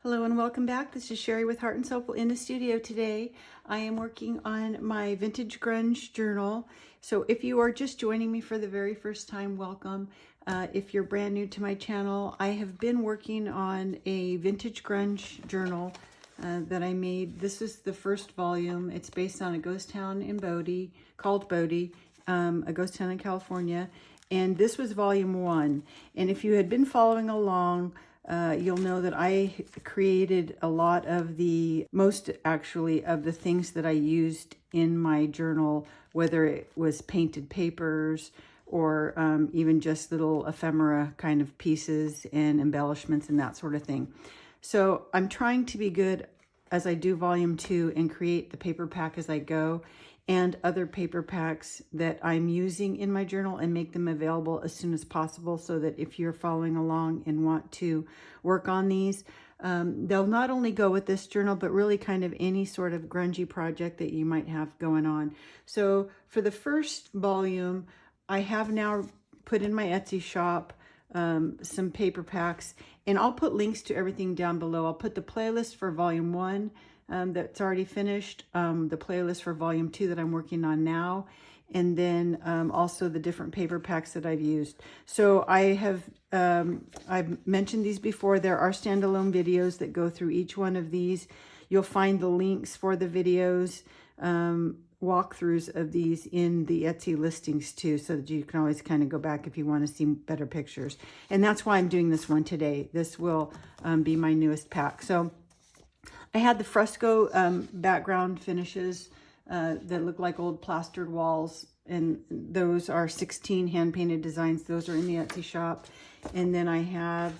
Hello and welcome back. This is Sherri with Heart and Soulful in the studio today. I am working on my Vintage Grunge Journal. So if you are just joining me for the very first time, welcome. If you're brand new to my channel, I have been working on a Vintage Grunge Journal that I made. This is the first volume. It's based on a ghost town in Bodie, called Bodie, a ghost town in California. And this was volume 1. And if you had been following along, you'll know that I created a lot of most actually of the things that I used in my journal, whether it was painted papers or even just little ephemera kind of pieces and embellishments and that sort of thing. So I'm trying to be good as I do volume 2 and create the paper pack as I go, and other paper packs that I'm using in my journal, and make them available as soon as possible, so that if you're following along and want to work on these, they'll not only go with this journal, but really kind of any sort of grungy project that you might have going on. So for the first volume, I have now put in my Etsy shop some paper packs, and I'll put links to everything down below. I'll put the playlist for volume 1 that's already finished, the playlist for volume 2 that I'm working on now, and then also the different paper packs that I've used. So I've mentioned these before. There are standalone videos that go through each one of these. You'll find the links for the videos, walkthroughs of these in the Etsy listings too, so that you can always kind of go back if you want to see better pictures. And that's why I'm doing this one today. This will be my newest pack. So I had the fresco background finishes that look like old plastered walls, and those are 16 hand-painted designs. Those are in the Etsy shop. And then I have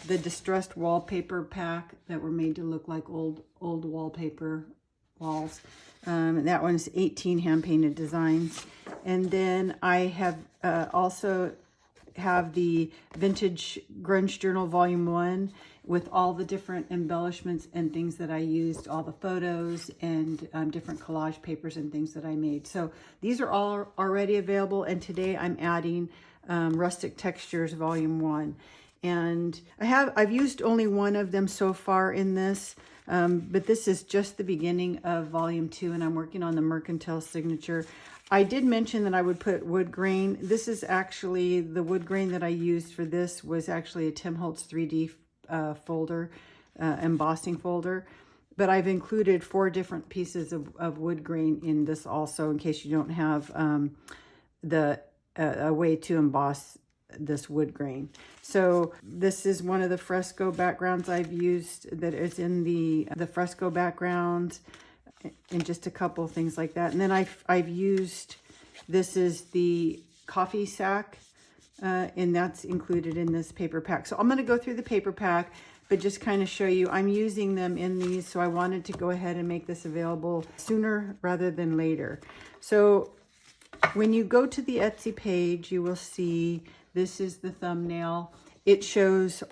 the distressed wallpaper pack that were made to look like old wallpaper walls. That one's 18 hand-painted designs. And then I have also have the Vintage Grunge Journal Volume 1 with all the different embellishments and things that I used, all the photos and different collage papers and things that I made. So these are all already available, and today I'm adding Rustic Textures Volume 1. And I've used only one of them so far in this, but this is just the beginning of Volume 2, and I'm working on the Mercantile Signature. I did mention that I would put wood grain. This is actually, the wood grain that I used for this was actually a Tim Holtz 3D folder, embossing folder. But I've included 4 different pieces of wood grain in this also, in case you don't have a way to emboss this wood grain. So this is one of the fresco backgrounds I've used that is in the fresco background, and just a couple of things like that. And then I've used, this is the coffee sack, and that's included in this paper pack. So I'm going to go through the paper pack, but just kind of show you, I'm using them in these, so I wanted to go ahead and make this available sooner rather than later. So when you go to the Etsy page, you will see this is the thumbnail. It shows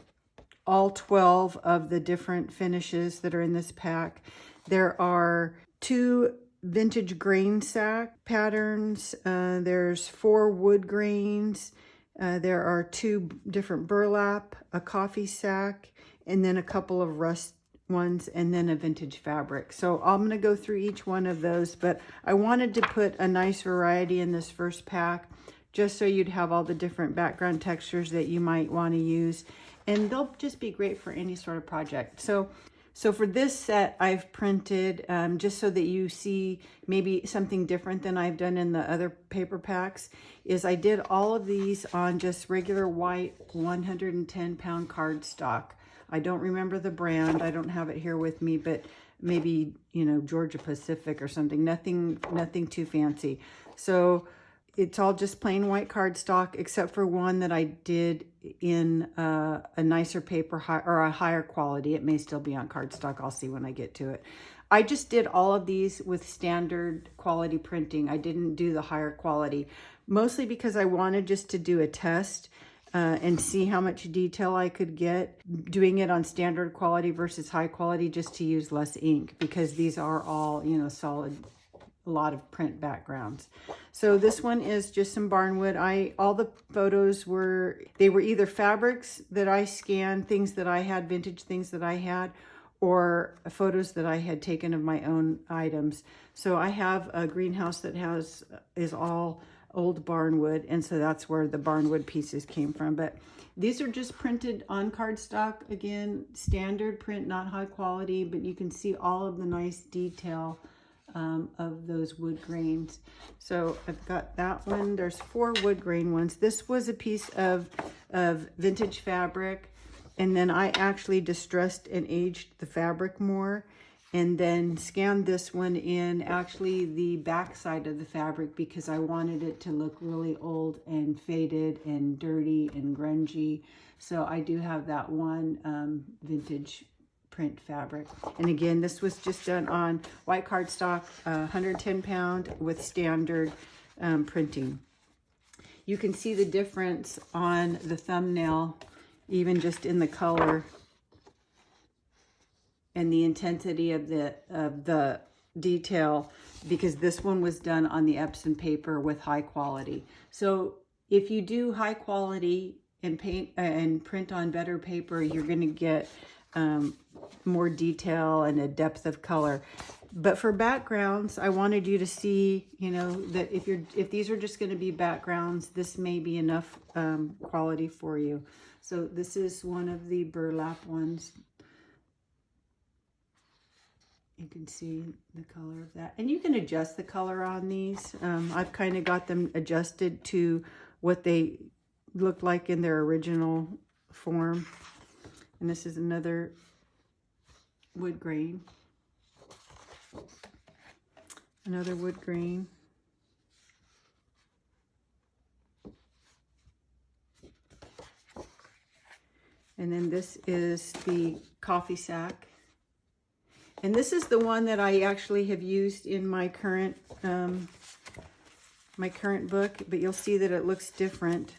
all 12 of the different finishes that are in this pack. There are 2 vintage grain sack patterns. There's 4 wood grains. There are 2 different burlap, a coffee sack, and then a couple of rust ones, and then a vintage fabric. So I'm going to go through each one of those, but I wanted to put a nice variety in this first pack, just so you'd have all the different background textures that you might want to use, and they'll just be great for any sort of project. So for this set, I've printed, just so that you see maybe something different than I've done in the other paper packs, is I did all of these on just regular white 110-pound cardstock. I don't remember the brand. I don't have it here with me, but maybe, you know, Georgia Pacific or something. Nothing too fancy. So it's all just plain white cardstock, except for one that I did in a nicer paper, or a higher quality. It may still be on cardstock. I'll see when I get to it. I just did all of these with standard quality printing. I didn't do the higher quality, mostly because I wanted just to do a test and see how much detail I could get doing it on standard quality versus high quality, just to use less ink, because these are all, you know, solid a lot of print backgrounds. So this one is just some barnwood. All the photos were either fabrics that I scanned, things that I had, vintage things that I had, or photos that I had taken of my own items. So I have a greenhouse that is all old barnwood, and so that's where the barnwood pieces came from. But these are just printed on cardstock. Again, standard print, not high quality, but you can see all of the nice detail of those wood grains. So I've got that one. There's 4 wood grain ones. This was a piece of vintage fabric, and then I actually distressed and aged the fabric more, and then scanned this one in actually the back side of the fabric because I wanted it to look really old and faded and dirty and grungy. So I do have that one vintage print fabric. And again, this was just done on white cardstock, 110 pound with standard printing. You can see the difference on the thumbnail, even just in the color and the intensity of the detail, because this one was done on the Epson paper with high quality. So if you do high quality and paint and print on better paper, you're going to get more detail and a depth of color. But for backgrounds, I wanted you to see, you know, that if these are just going to be backgrounds, this may be enough quality for you. So this is one of the burlap ones. You can see the color of that, and you can adjust the color on these. I've kind of got them adjusted to what they look like in their original form. And this is another wood grain. Another wood grain. And then this is the coffee sack. And this is the one that I actually have used in my current book, but you'll see that it looks different,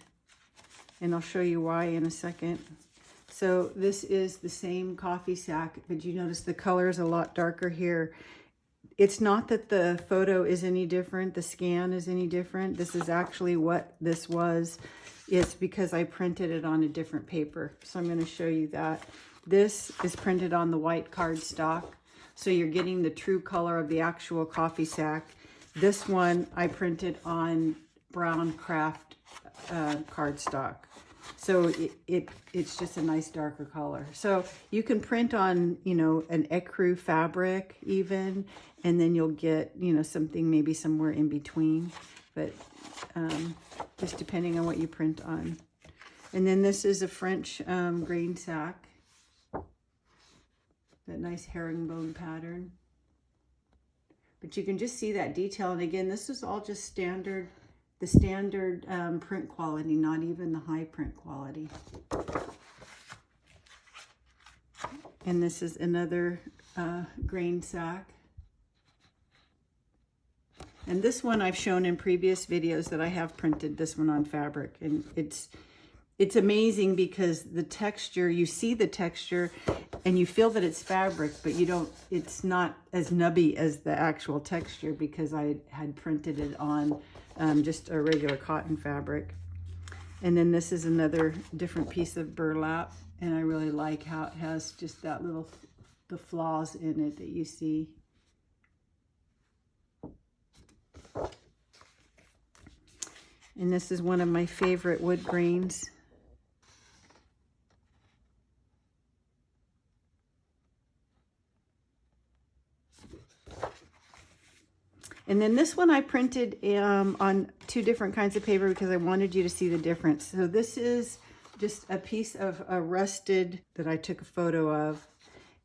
and I'll show you why in a second. So this is the same coffee sack, but you notice the color is a lot darker here. It's not that the photo is any different, the scan is any different. This is actually what this was. It's because I printed it on a different paper. So I'm going to show you that. This is printed on the white cardstock, so you're getting the true color of the actual coffee sack. This one I printed on brown kraft cardstock. So it's just a nice darker color. So you can print on, you know, an ecru fabric even, and then you'll get, you know, something maybe somewhere in between, but just depending on what you print on. And then this is a French grain sack, that nice herringbone pattern. But you can just see that detail. And again, this is all just standard, the standard print quality, not even the high print quality. And this is another grain sack. And this one I've shown in previous videos that I have printed this one on fabric. And it's amazing because the texture, you see the texture and you feel that it's fabric, but you don't, it's not as nubby as the actual texture because I had printed it on just a regular cotton fabric. And then this is another different piece of burlap, and I really like how it has just that little, the flaws in it that you see. And this is one of my favorite wood grains. And then this one I printed on 2 different kinds of paper because I wanted you to see the difference. So this is just a piece of a rusted that I took a photo of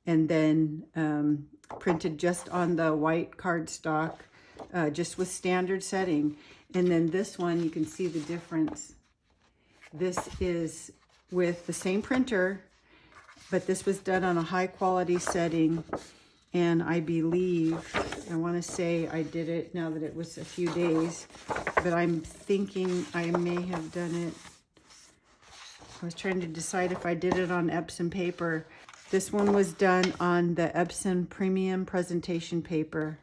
and then printed just on the white cardstock, just with standard setting. And then this one, you can see the difference. This is with the same printer, but this was done on a high quality setting. And I believe, I want to say I did it now that it was a few days, but I'm thinking I may have done it. I was trying to decide if I did it on Epson paper. This one was done on the Epson premium presentation paper.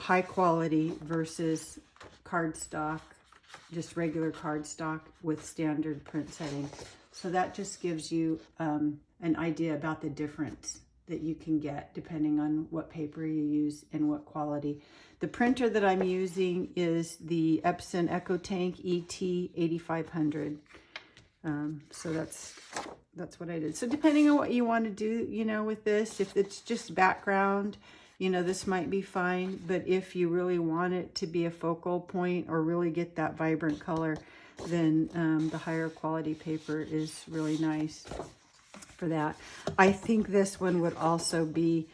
high quality versus cardstock, just regular cardstock with standard print setting. So that just gives you an idea about the difference that you can get depending on what paper you use and what quality. The printer that I'm using is the Epson EcoTank ET8500. So that's what I did. So depending on what you want to do, you know, with this, if it's just background, you know, this might be fine. But if you really want it to be a focal point or really get that vibrant color, then the higher quality paper is really nice for that. I think this one would also be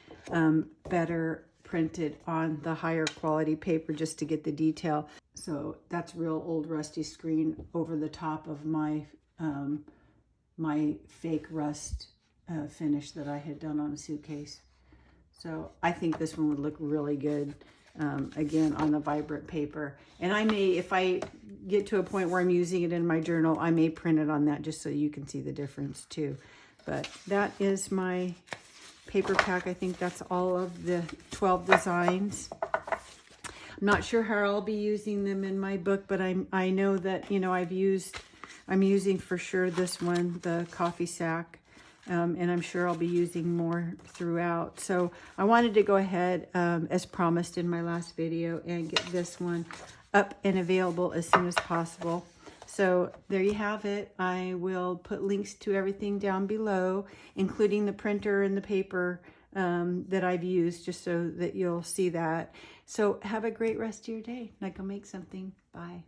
better printed on the higher quality paper just to get the detail. So that's real old rusty screen over the top of my my fake rust finish that I had done on a suitcase. So I think this one would look really good, again, on the vibrant paper. And I may, if I get to a point where I'm using it in my journal, I may print it on that just so you can see the difference too. But that is my paper pack. I think that's all of the 12 designs. I'm not sure how I'll be using them in my book, but I know that, you know, I'm using for sure this one, the coffee sack. And I'm sure I'll be using more throughout. So I wanted to go ahead, as promised in my last video, and get this one up and available as soon as possible. So there you have it. I will put links to everything down below, including the printer and the paper that I've used, just so that you'll see that. So have a great rest of your day. Now go make something. Bye.